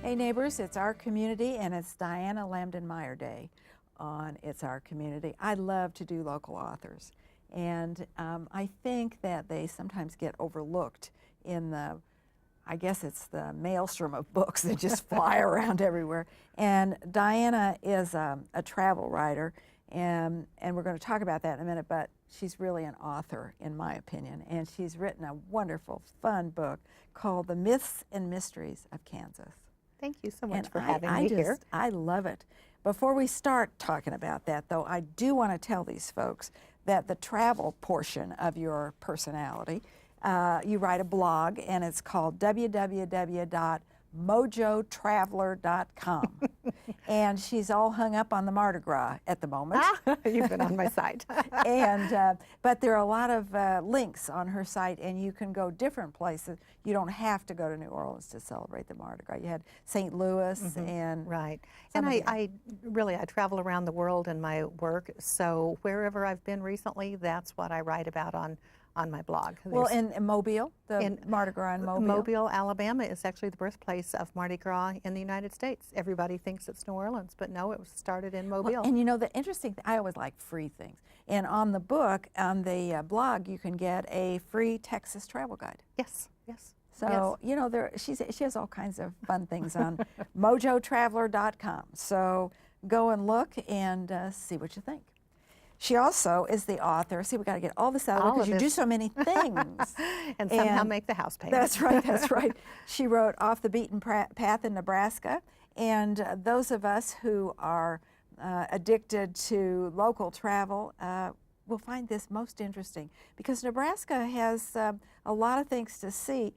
Hey neighbors, it's our community and it's Diana Lambdin Meyer Day on It's Our Community. I love to do local authors, and I think that they sometimes get overlooked in the, I guess it's the maelstrom of books that just fly around everywhere. And Diana is a travel writer, and we're going to talk about that in a minute, but she's really an author, in my opinion, and she's written a wonderful, fun book called The Myths and Mysteries of Kansas. Thank you so much And for having me here. I love it. Before we start talking about that, though, I do want to tell these folks that the travel portion of your personality, you write a blog, and it's called www.mojotraveler.com. And she's all hung up on the Mardi Gras at the moment. You've been on my site. And but there are a lot of links on her site, and you can go different places. You don't have to go to New Orleans to celebrate the Mardi Gras. You had St. Louis and right. And I travel around the world in my work, so wherever I've been recently, that's what I write about on my blog. Well, in Mobile, Mardi Gras in Mobile. Mobile, Alabama is actually the birthplace of Mardi Gras in the United States. Everybody thinks it's New Orleans, but no, it was started in Mobile. Well, and you know, the interesting thing, I always like free things. And on the book, on the blog, you can get a free Texas travel guide. Yes, yes. So, you know, she has all kinds of fun things on mojotraveler.com. So go and look and see what you think. She also is the author. See, we got to get all this out of her because you do so many things. and somehow make the house payment. That's right, that's right. She wrote Off the Beaten Path in Nebraska. And those of us who are addicted to local travel will find this most interesting because Nebraska has a lot of things to see,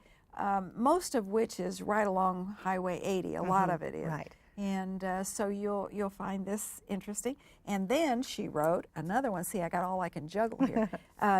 most of which is right along Highway 80. A lot of it is. Right. And so you'll find this interesting. And then she wrote another one. See, I got all I can juggle here.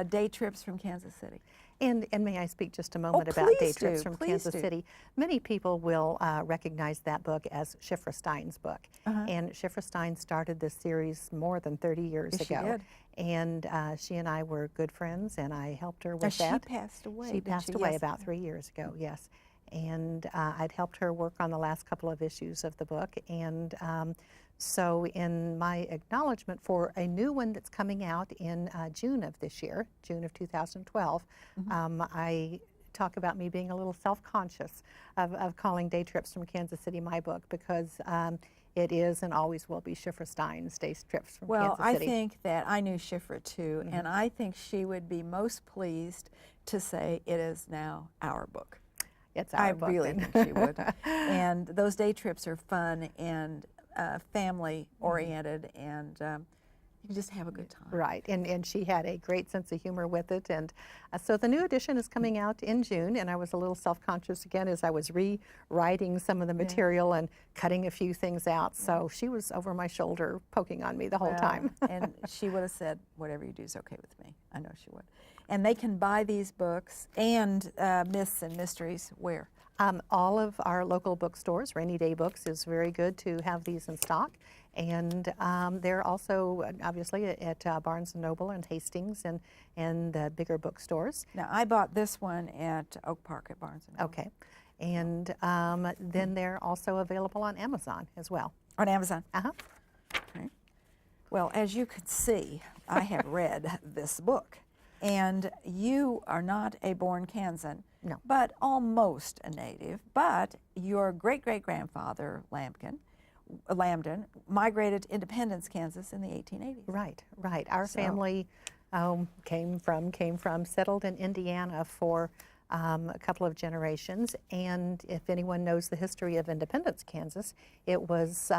Day Trips from Kansas City. And may I speak just a moment about Day Trips from Kansas City? Many people will recognize that book as Shifra Stein's book. And Shifra Stein started this series more than 30 years ago. She did. And she and I were good friends, and I helped her with that. She passed away. She passed away about 3 years ago, yes. And I'd helped her work on the last couple of issues of the book. And so in my acknowledgement for a new one that's coming out in June of this year, June of 2012, I talk about me being a little self-conscious of calling Day Trips from Kansas City my book because it is and always will be Shifra Stein's Day Trips from Kansas City. Well, I think that I knew Shifra too, and I think she would be most pleased to say it is now our book. It's our book. I really think she would. And those day trips are fun and family oriented, and you can just have a good time. Right, and she had a great sense of humor with it. And so the new edition is coming out in June, and I was a little self-conscious again as I was rewriting some of the material and cutting a few things out. So she was over my shoulder poking on me the whole time. And she would have said, whatever you do is okay with me. I know she would. And they can buy these books and Myths and Mysteries where? All of our local bookstores. Rainy Day Books is very good to have these in stock. And they're also obviously at Barnes & Noble and Hastings and the bigger bookstores. Now, I bought this one at Oak Park at Barnes & Noble. Okay. And then they're also available on Amazon as well. On Amazon? Okay. Well, as you can see, I have read this book. And you are not a born Kansan, no, but almost a native. But your great-great-grandfather, Lambdin, migrated to Independence, Kansas in the 1880s. Right, right. Our family came from, settled in Indiana for a couple of generations. And if anyone knows the history of Independence, Kansas, it was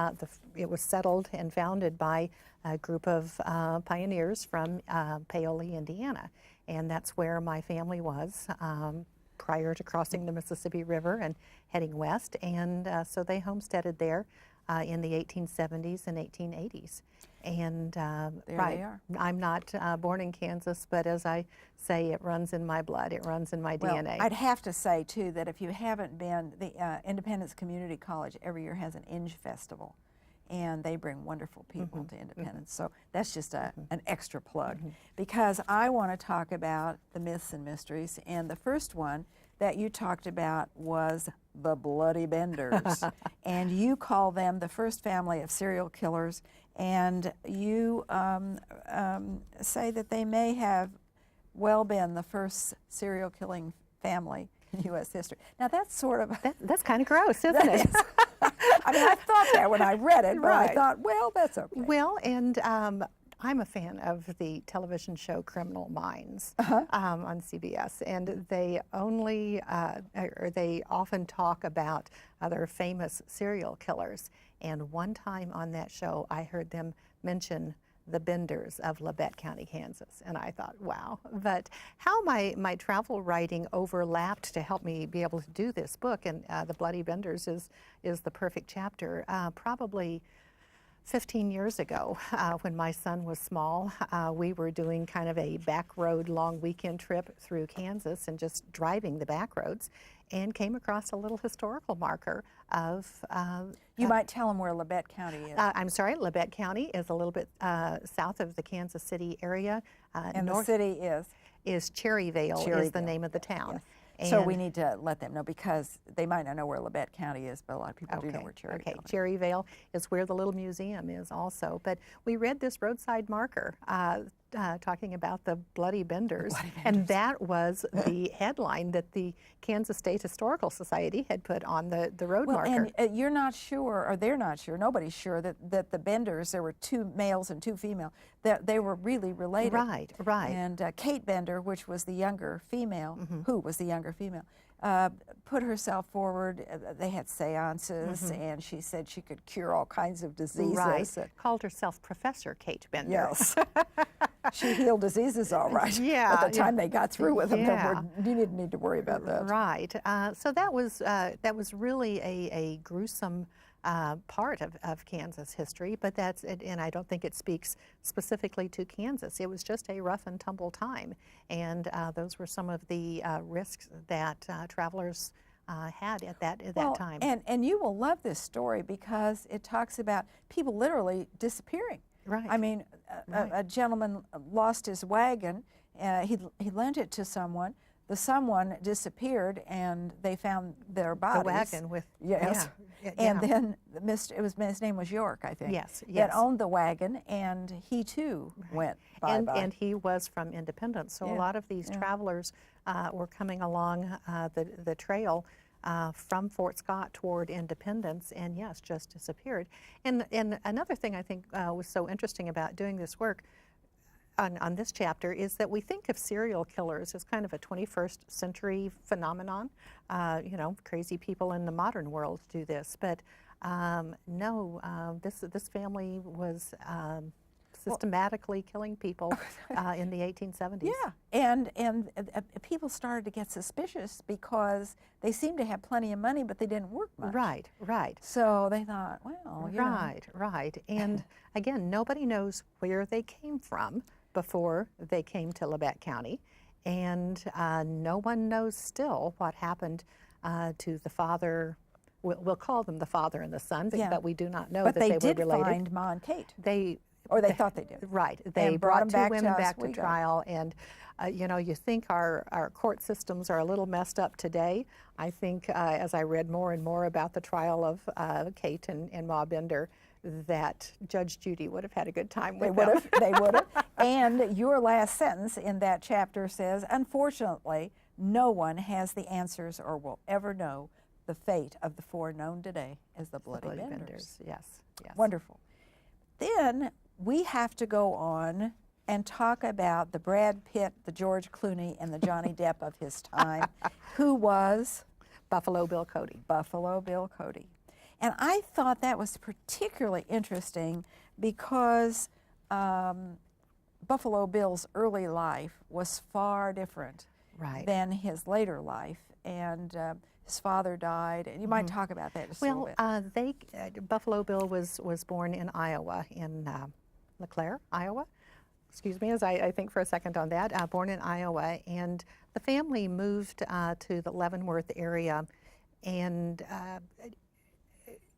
settled and founded by a group of pioneers from Paoli, Indiana. And that's where my family was prior to crossing the Mississippi River and heading west. And so they homesteaded there in the 1870s and 1880s. And there they are. I'm not born in Kansas, but as I say, it runs in my blood. It runs in my DNA. I'd have to say, too, that if you haven't been, the Independence Community College every year has an Inge Festival. And they bring wonderful people to Independence. So that's just an extra plug. Because I want to talk about the myths and mysteries. And the first one that you talked about was the Bloody Benders. And you call them the first family of serial killers, and you say that they may have well been the first serial killing family in U.S. history. Now that's sort of... That's kind of gross, isn't it? I mean, I thought that when I read it, but Right. I thought, well, that's okay. Well, and I'm a fan of the television show Criminal Minds on CBS, and they often talk about other famous serial killers. And one time on that show, I heard them mention the Benders of Labette County, Kansas, and I thought, wow. But how my travel writing overlapped to help me be able to do this book, and the Bloody Benders is the perfect chapter. Probably 15 years ago, when my son was small, we were doing kind of a back road long weekend trip through Kansas and just driving the back roads, and came across a little historical marker of... you might tell them where Labette County is. I'm sorry, Labette County is a little bit south of the Kansas City area. And the city is Cherryvale is the name of the town. Yes. So we need to let them know, because they might not know where Labette County is, but a lot of people do know where Cherryvale is. Okay, Cherryvale is where the little museum is also. But we read this roadside marker talking about the Bloody Benders, and that was the headline that the Kansas State Historical Society had put on the road marker. And you're not sure, or they're not sure, nobody's sure that the Benders, there were 2 males and 2 females, that they were really related. Right, right. And Kate Bender, which was the younger female, who was the younger female, put herself forward. They had seances, and she said she could cure all kinds of diseases. Right. Called herself Professor Kate Bender. Yes. She healed diseases all right. Yeah. At the time they got through with them, Yeah. you didn't need to worry about that. Right. So that was really a gruesome part of Kansas history, but and I don't think it speaks specifically to Kansas. It was just a rough and tumble time, and those were some of the risks that travelers had at that time. And you will love this story, because it talks about people literally disappearing. Right. I mean, a gentleman lost his wagon. He lent it to someone. The someone disappeared, and they found their bodies. The wagon with yes, and then his name was York, I think. Yes, that owned the wagon, and he too went bye-bye. And he was from Independence, so a lot of these travelers were coming along the trail from Fort Scott toward Independence, and yes, just disappeared. And another thing I think was so interesting about doing this work on this chapter is that we think of serial killers as kind of a 21st century phenomenon. Crazy people in the modern world do this, but no, this family was systematically killing people in the 1870s. Yeah, and people started to get suspicious because they seemed to have plenty of money, but they didn't work much. Right, right. So they thought, well, Right. And again, nobody knows where they came from before they came to Labette County, and no one knows still what happened to the father. We'll call them the father and the son, but we do not know that they were related. But they did find Ma and Kate. They thought they did. Right. They brought 2 women back to Oswego. trial, and you think our court systems are a little messed up today. I think as I read more and more about the trial of Kate and Ma Bender, that Judge Judy would have had a good time with them. They would have. And your last sentence in that chapter says, unfortunately, no one has the answers or will ever know the fate of the 4 known today as the Bloody Benders. Yes, yes. Wonderful. Then we have to go on and talk about the Brad Pitt, the George Clooney, and the Johnny Depp of his time, who was Buffalo Bill Cody. Buffalo Bill Cody. And I thought that was particularly interesting because Buffalo Bill's early life was far different than his later life. And his father died, and you might talk about that just a little bit. Buffalo Bill was born in Iowa, in LeClaire, Iowa. Excuse me, as I think for a second on that. Born in Iowa, and the family moved to the Leavenworth area, and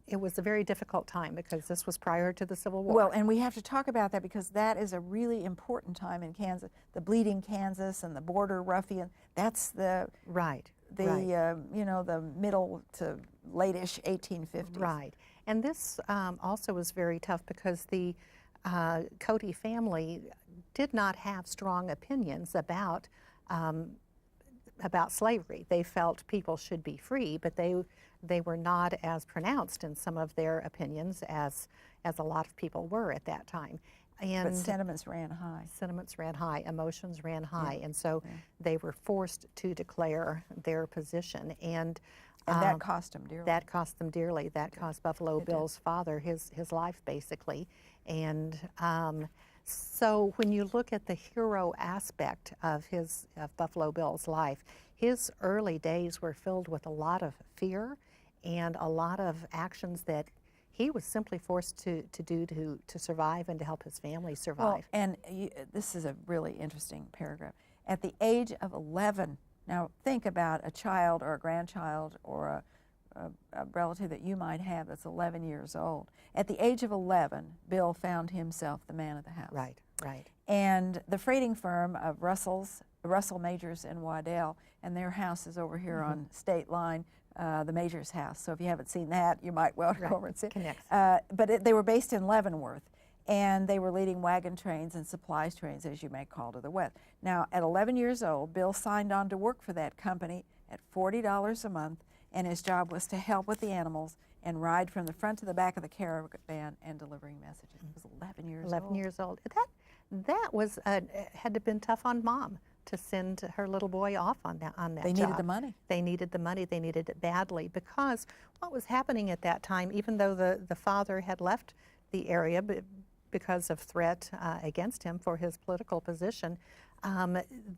it was a very difficult time because this was prior to the Civil War. Well, and we have to talk about that because that is a really important time in Kansas. The Bleeding Kansas and the border ruffian, that's the... Right. the Right. you know, the middle to late-ish 1850s. Right. And this also was very tough because the Cody family did not have strong opinions about slavery. They felt people should be free, but they were not as pronounced in some of their opinions as a lot of people were at that time. And But sentiments ran high. sentiments ran high, emotions ran high, and so they were forced to declare their position. And that cost them dearly. that cost them dearly. That cost Buffalo Bill's father his life, basically. And so when you look at the hero aspect of Buffalo Bill's life, his early days were filled with a lot of fear and a lot of actions that he was simply forced to do to survive and to help his family survive. Well, and this is a really interesting paragraph. At the age of 11, now think about a child or a grandchild or a relative that you might have that's 11 years old. At the age of 11, Bill found himself the man of the house. Right, right. And the freighting firm of Russell Majors and Waddell, and their house is over here on State Line, the Majors house. So if you haven't seen that, you might well go over and see it. Connects. But they were based in Leavenworth, and they were leading wagon trains and supplies trains, as you may call, to the west. Now, at 11 years old, Bill signed on to work for that company at $40 a month, and his job was to help with the animals and ride from the front to the back of the caravan and delivering messages. He was 11 years old. 11 years old. That was had to have been tough on Mom to send her little boy off on that They job. needed the money. They needed the money. They needed it badly, because what was happening at that time, even though the father had left the area because of threat against him for his political position,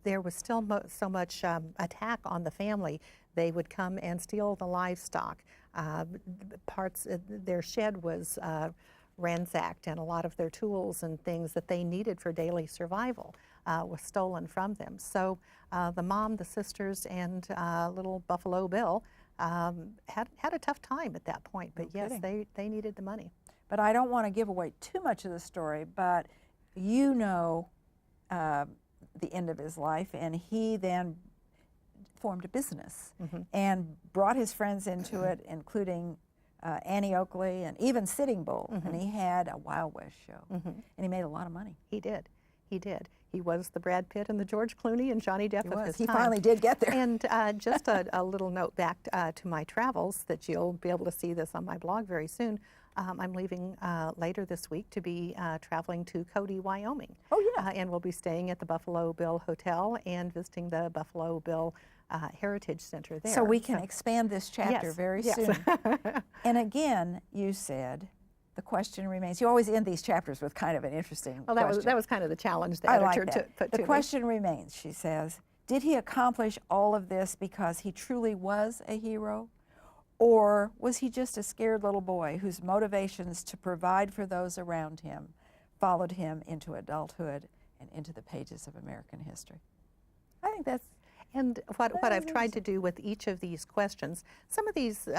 there was still so much attack on the family. They would come and steal the livestock. Their shed was ransacked, and a lot of their tools and things that they needed for daily survival was stolen from them. So the mom, the sisters, and little Buffalo Bill had a tough time at that point. But yes, they needed the money. But I don't want to give away too much of the story, but you know the end of his life, and he then formed a business and brought his friends into it, including Annie Oakley and even Sitting Bull, and he had a Wild West show, and he made a lot of money. He did. He did. He was the Brad Pitt and the George Clooney and Johnny Depp of his He time. finally did get there. And just a little note back to my travels, that you'll be able to see this on my blog very soon. I'm leaving later this week to be traveling to Cody, Wyoming. Oh, yeah. And we'll be staying at the Buffalo Bill Hotel and visiting the Buffalo Bill Heritage Center there. So we can expand this chapter very soon. And again, you said, the question remains. You always end these chapters with kind of an interesting question. That was kind of the challenge the I editor like that. put The to question remains, she says, did he accomplish all of this because he truly was a hero? Or was he just a scared little boy whose motivations to provide for those around him followed him into adulthood and into the pages of American history? I think that's... And what I've tried to do with each of these questions, some of these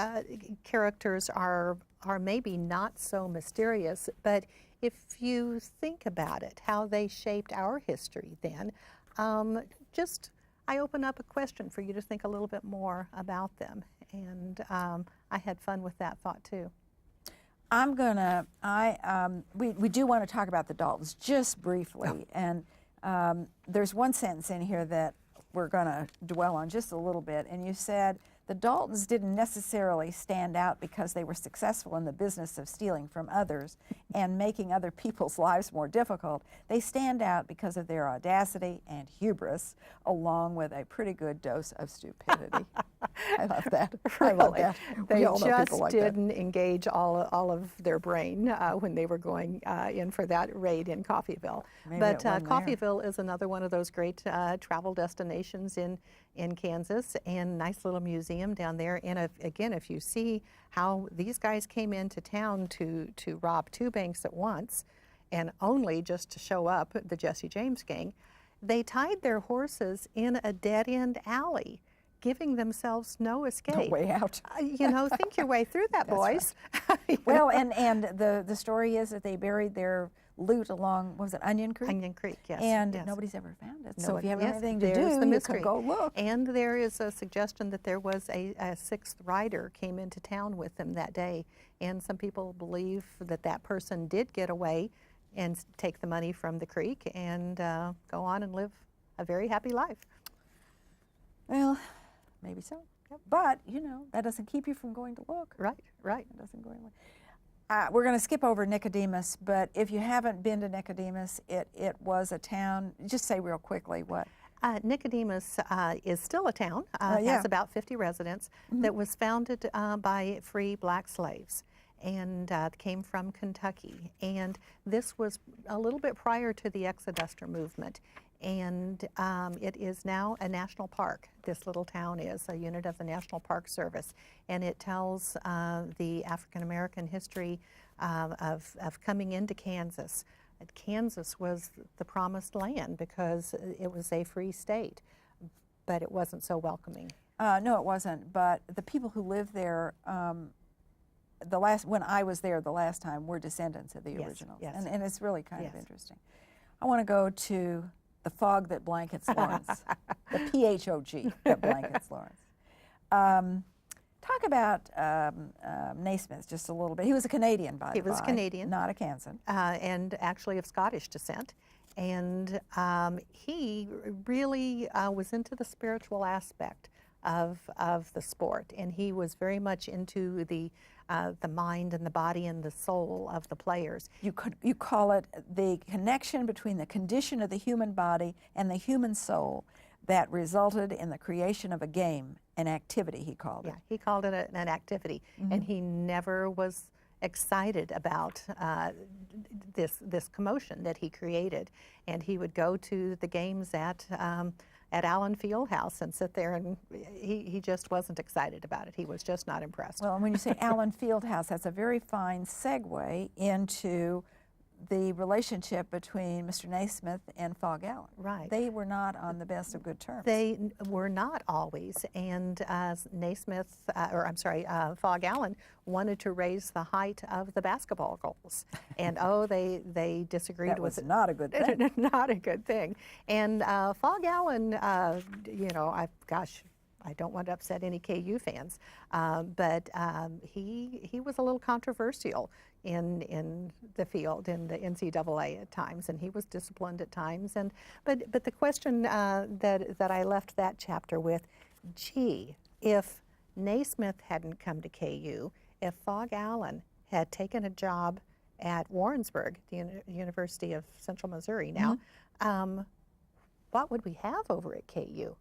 characters are maybe not so mysterious, but if you think about it, how they shaped our history then, I open up a question for you to think a little bit more about them. And I had fun with that thought too. We do want to talk about the Daltons just briefly. And there's one sentence in here that we're going to dwell on just a little bit. And you said, the Daltons didn't necessarily stand out because they were successful in the business of stealing from others and making other people's lives more difficult. They stand out because of their audacity and hubris, along with a pretty good dose of stupidity. I love that. I love that. They all know just people like that. didn't engage all of their brain when they were going in for that raid in Coffeyville. Maybe But it wasn't there. Coffeyville is another one of those great travel destinations in Kansas, and nice little museum down there. And again, if you see how these guys came into town to rob two banks at once, and only just to show up, the Jesse James gang, they tied their horses in a dead-end alley giving themselves no escape. No way out. You know, think your way through that, boys. Right. Well, and the story is that they buried their loot along, what was it, Onion Creek? Onion Creek, yes. And yes. nobody's ever found it. No So one- if you have yes, anything to there's do, the you mystery. could go look. And there is a suggestion that there was a sixth rider came into town with them that day. And some people believe that that person did get away and take the money from the creek and go on and live a very happy life. Well, maybe so. Yep. But, you know, that doesn't keep you from going to look. Right, right. It doesn't go anywhere. We're going to skip over Nicodemus, but if you haven't been to Nicodemus, it was a town. Just say real quickly what. Nicodemus is still a town, yeah. has about 50 residents, that was founded by free black slaves and came from Kentucky. And this was a little bit prior to the Exoduster movement. And it is now a national park. This little town is a unit of the National Park Service, and it tells the African American history of coming into Kansas. Kansas was the promised land because it was a free state, but it wasn't so welcoming. No, it wasn't. But the people who lived there, when I was there the last time, were descendants of the Yes, originals, yes. and it's really kind of Yes. interesting. I want to go to the fog that blankets Lawrence, the PHOG that blankets Lawrence. Talk about Naismith just a little bit. He was a Canadian, by the way. He was Canadian. Not a Kansan. And actually of Scottish descent. And he really was into the spiritual aspect of the sport. And he was very much into the mind and the body and the soul of the players. You call it the connection between the condition of the human body and the human soul that resulted in the creation of a game, an activity, he called it. Yeah, he called it an activity, and he never was excited about this commotion that he created. And he would go to the games at Allen Fieldhouse and sit there, and he just wasn't excited about it. He was just not impressed. Well, and when you say Allen Fieldhouse, that's a very fine segue into the relationship between Mr. Naismith and Fog Allen. Right. They were not on the best of good terms. They were not always, and Fog Allen wanted to raise the height of the basketball goals, and they disagreed That with was not a good thing. Not a good thing. And Fog Allen, I don't want to upset any KU fans, but he was a little controversial in the field, in the NCAA at times, and he was disciplined at times. But the question that I left that chapter with, gee, if Naismith hadn't come to KU, if Fog Allen had taken a job at Warrensburg, the University of Central Missouri now, what would we have over at KU?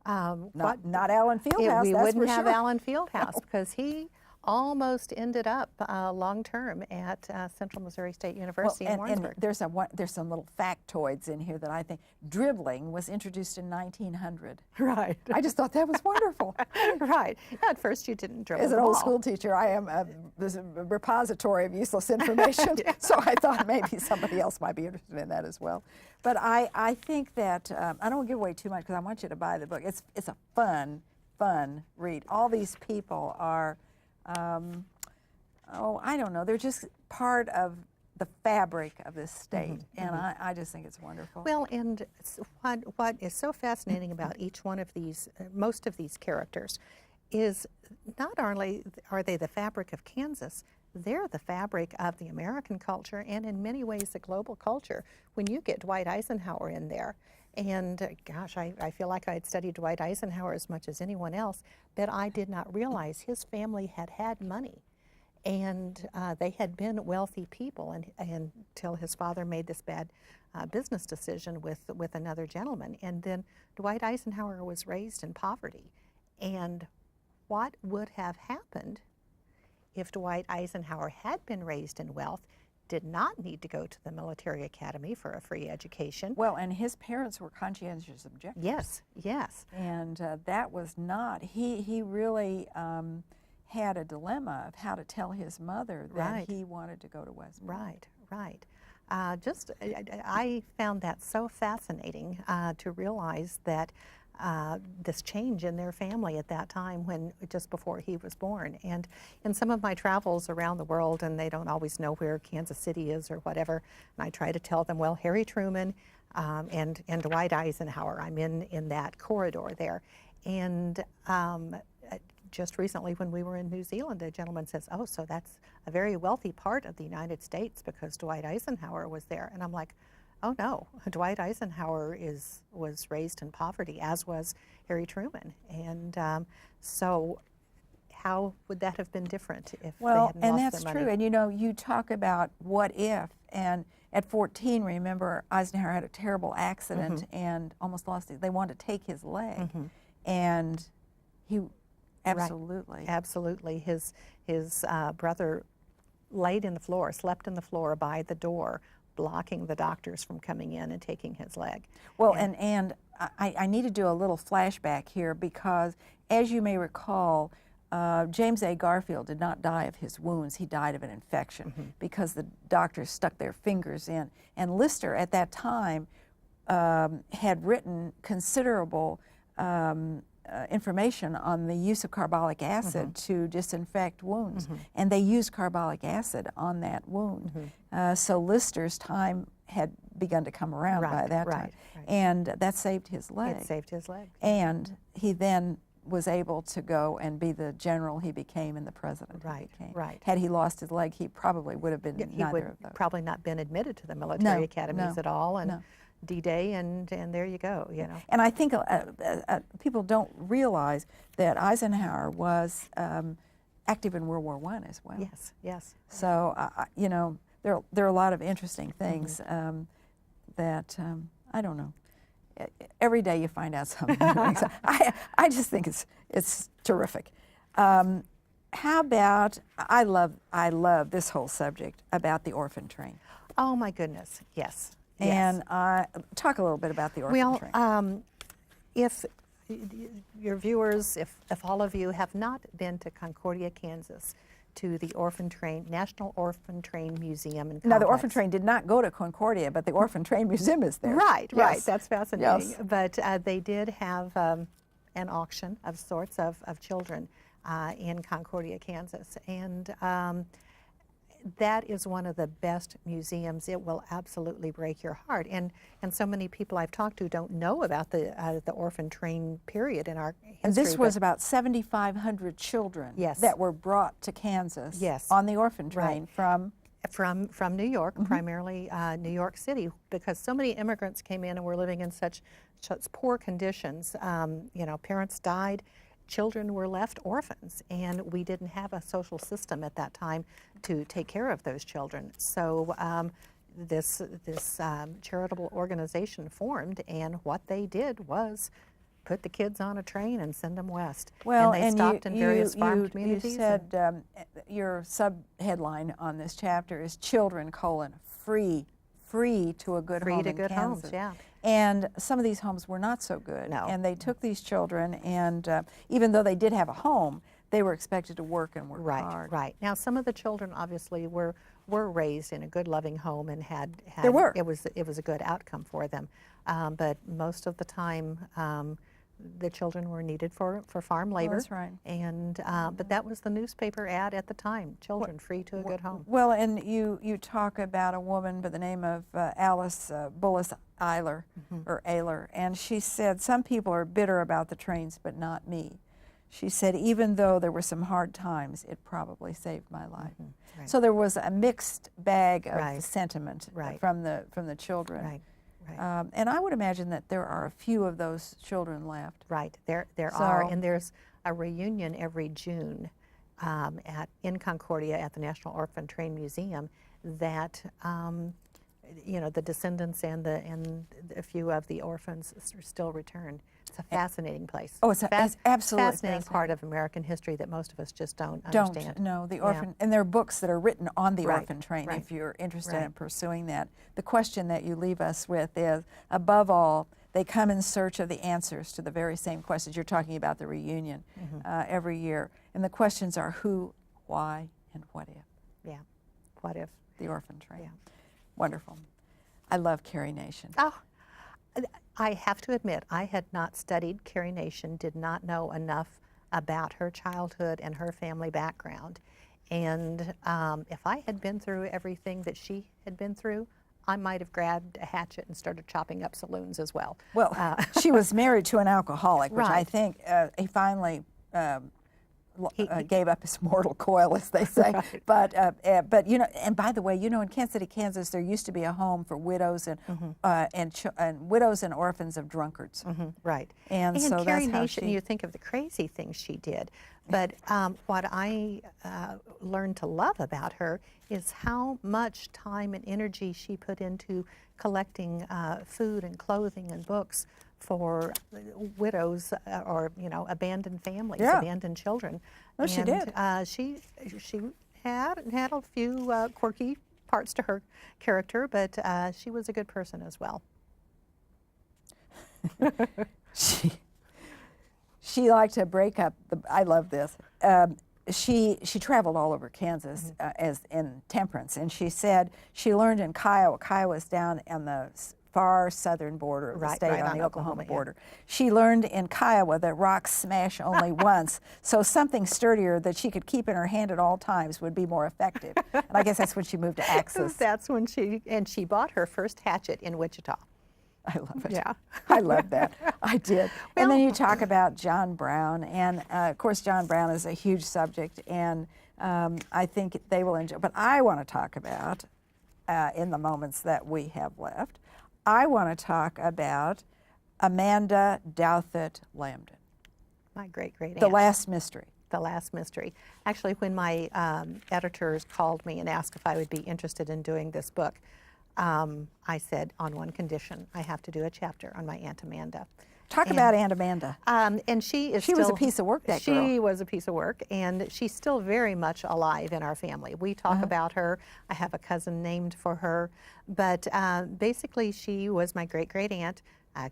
Not Allen Fieldhouse, we that's wouldn't for have sure. Allen Fieldhouse because he almost ended up long-term at Central Missouri State University in Warrensburg. And there's some little factoids in here that I think. Dribbling was introduced in 1900. Right. I just thought that was wonderful. Right. At first you didn't dribble As an the old ball. school teacher, I am a repository of useless information, so I thought maybe somebody else might be interested in that as well. But I think that, I don't want to give away too much because I want you to buy the book. It's a fun read. All these people are, I don't know, they're just part of the fabric of this state, and I just think it's wonderful. Well, and what is so fascinating about each one of these, most of these characters, is not only are they the fabric of Kansas, they're the fabric of the American culture and in many ways the global culture. When you get Dwight Eisenhower in there, and gosh, I feel like I had studied Dwight Eisenhower as much as anyone else, but I did not realize his family had money. And they had been wealthy people until his father made this bad business decision with another gentleman. And then Dwight Eisenhower was raised in poverty. And what would have happened if Dwight Eisenhower had been raised in wealth, did not need to go to the military academy for a free education? Well, and his parents were conscientious objectors. Yes, yes. And that was not, he really had a dilemma of how to tell his mother that he wanted to go to West Point. Right, right. I found that so fascinating to realize that this change in their family at that time, when just before he was born. And in some of my travels around the world, and they don't always know where Kansas City is or whatever, and I try to tell them, well, Harry Truman and Dwight Eisenhower, I'm in that corridor there. And just recently when we were in New Zealand, a gentleman says, oh, so that's a very wealthy part of the United States because Dwight Eisenhower was there. And I'm like, oh no, Dwight Eisenhower was raised in poverty, as was Harry Truman. And so how would that have been different if they hadn't lost their money? And that's true. And you know, you talk about what if, and at 14, remember, Eisenhower had a terrible accident and almost lost it. They wanted to take his leg. And he, absolutely. Right. Absolutely. His brother laid in the floor, slept in the floor by the door, blocking the doctors from coming in and taking his leg. Well, and I need to do a little flashback here, because as you may recall, James A. Garfield did not die of his wounds. He died of an infection because the doctors stuck their fingers in. And Lister at that time had written considerable information on the use of carbolic acid to disinfect wounds. And they used carbolic acid on that wound. So Lister's time had begun to come around by that time. And that saved his leg. It saved his leg. And he then was able to go and be the general he became and the president he became. Had he lost his leg, he probably would have been neither of those. Probably not been admitted to the military academies at all. And D-Day, and there you go, you know. And I think people don't realize that Eisenhower was active in World War I as well. Yes, yes. So, you know, there are a lot of interesting things that, I don't know, every day you find out something new. So I just think it's terrific. How about, I love this whole subject about the orphan train. Oh my goodness, yes. And talk a little bit about the orphan train. If your viewers, if all of you have not been to Concordia, Kansas, to the Orphan Train, National Orphan Train Museum and Complex. Now, the orphan train did not go to Concordia, but the Orphan Train Museum is there. Right, right. That's fascinating. Yes. But they did have an auction of sorts of children in Concordia, Kansas. And that is one of the best museums. It will absolutely break your heart. And so many people I've talked to don't know about the orphan train period in our history. And this was about 7,500 children that were brought to Kansas on the orphan train from New York, primarily New York City, because so many immigrants came in and were living in such poor conditions. You know, parents died. Children were left orphans, and we didn't have a social system at that time to take care of those children. So this charitable organization formed, and what they did was put the kids on a train and send them west. Well, and they stopped in various farm communities. You said your sub-headline on this chapter is Children, free to a good home in Kansas. Homes, yeah. And some of these homes were not so good. No. And they took these children, and even though they did have a home, they were expected to work and work hard. Right. Now, some of the children obviously were raised in a good, loving home and had there were. It was a good outcome for them. But most of the time, the children were needed for farm labor. That's right. And but that was the newspaper ad at the time: children free to a good home. Well, and you talk about a woman by the name of Alice Bullis Eiler, or Ayler, and she said, "Some people are bitter about the trains, but not me." She said, "Even though there were some hard times, it probably saved my life." Right. So there was a mixed bag of sentiment from the children. Right. And I would imagine that there are a few of those children left. Right, there are, and there's a reunion every June in Concordia at the National Orphan Train Museum that you know, the descendants and a few of the orphans still return. It's a fascinating place. Oh, it's absolutely fascinating part of American history that most of us just don't understand. No, the orphan, and there are books that are written on the orphan train if you're interested in pursuing that. The question that you leave us with is, above all, they come in search of the answers to the very same questions. You're talking about the reunion every year. And the questions are who, why, and what if. Yeah, what if. The orphan train. Yeah. Wonderful. I love Carrie Nation. Oh, I have to admit, I had not studied Carrie Nation, did not know enough about her childhood and her family background. And if I had been through everything that she had been through, I might have grabbed a hatchet and started chopping up saloons as well. Well, she was married to an alcoholic, which I Right. think he finally gave up his mortal coil, as they say. Right. But you know, and by the way, you know, in Kansas City, Kansas, there used to be a home for widows and widows and orphans of drunkards. Right. And so Carrie that's how Nation, she. you think of the crazy things she did, but what I learned to love about her is how much time and energy she put into collecting food and clothing and books for widows or, you know, abandoned families, Yeah. abandoned children. Oh, she did. She had a few quirky parts to her character, but she was a good person as well. She liked to break up I love this. She traveled all over Kansas as in temperance, and she said she learned in Kiowa. Kiowa is down on the far southern border of the state, right on on the Oklahoma yeah. border. She learned in Kiowa that rocks smash only once, so something sturdier that she could keep in her hand at all times would be more effective. And I guess that's when she moved to Axis. That's when she bought her first hatchet in Wichita. I love it. Yeah. I love that. I did. And then you talk about John Brown, and of course John Brown is a huge subject, and I think they will enjoy. But I want to talk about, in the moments that we have left, I want to talk about Amanda Douthit Lambdin. My great-great-aunt. The Last Mystery. The Last Mystery. Actually, when my editors called me and asked if I would be interested in doing this book, I said, on one condition, I have to do a chapter on my Aunt Amanda. Talk about Aunt Amanda. And she was a piece of work, that girl. She was a piece of work, and she's still very much alive in our family. We talk about her. I have a cousin named for her. But basically, she was my great-great-aunt,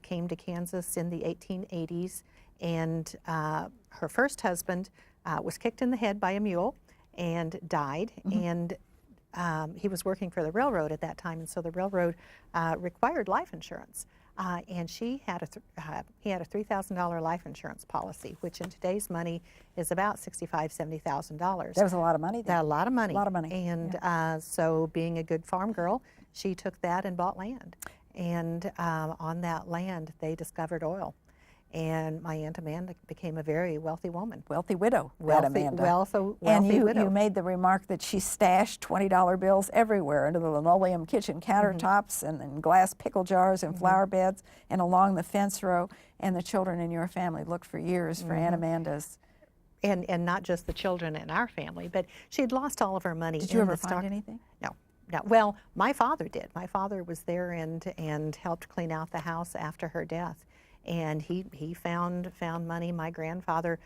came to Kansas in the 1880s, and her first husband was kicked in the head by a mule and died. And he was working for the railroad at that time, and so the railroad required life insurance. And he had a $3,000 life insurance policy, which in today's money is about $65,000, $70,000. That was a lot of money then. A lot of money. A lot of money. And so being a good farm girl, she took that and bought land. And on that land, they discovered oil. And my Aunt Amanda became a very wealthy woman. Wealthy widow, Wealthy, Amanda. wealthy And you widow. made the remark that she stashed $20 bills everywhere, under the linoleum kitchen countertops and in glass pickle jars and flower beds and along the fence row. And the children in your family looked for years for Aunt Amanda's. And not just the children in our family, but she had lost all of her money. Did you ever find anything? No. No. Well, my father did. My father was there and helped clean out the house after her death. And he found money. My grandfather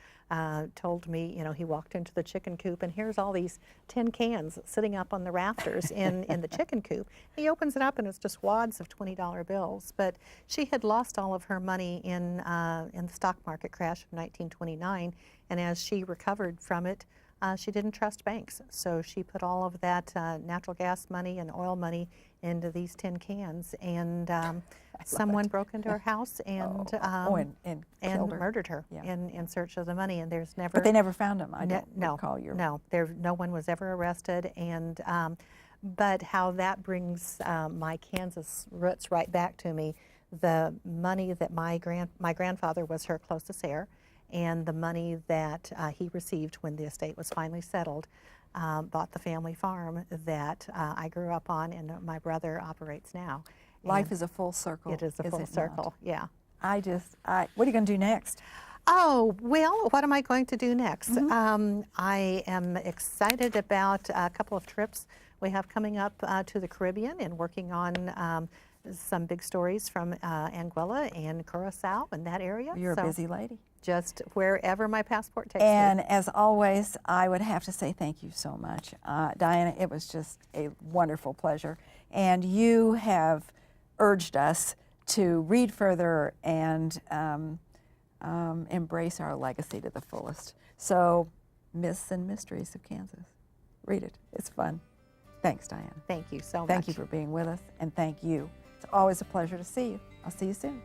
told me, you know, he walked into the chicken coop, and here's all these tin cans sitting up on the rafters in the chicken coop. He opens it up, and it's just wads of $20 bills. But she had lost all of her money in the stock market crash of 1929, and as she recovered from it, she didn't trust banks. So she put all of that natural gas money and oil money into these tin cans, and someone broke into her house and killed her. murdered her Yeah. in search of the money. And there's never. But they never found him. I don't no, recall your. No, no one was ever arrested. And but how that brings my Kansas roots right back to me. The money that my grandfather was her closest heir, and the money that he received when the estate was finally settled, bought the family farm that I grew up on and my brother operates now. Life And is a full circle. it is a full it circle, yeah. What are you going to do next? Oh, well, what am I going to do next? I am excited about a couple of trips we have coming up to the Caribbean and working on some big stories from Anguilla and Curacao and that area. You're So a busy lady. just wherever my passport takes me. And as always, I would have to say thank you so much. Diana, it was just a wonderful pleasure. And you have urged us to read further and embrace our legacy to the fullest. So, Myths and Mysteries of Kansas. Read it. It's fun. Thanks, Diana. Thank you so much. Thank you for being with us, and thank you. It's always a pleasure to see you. I'll see you soon.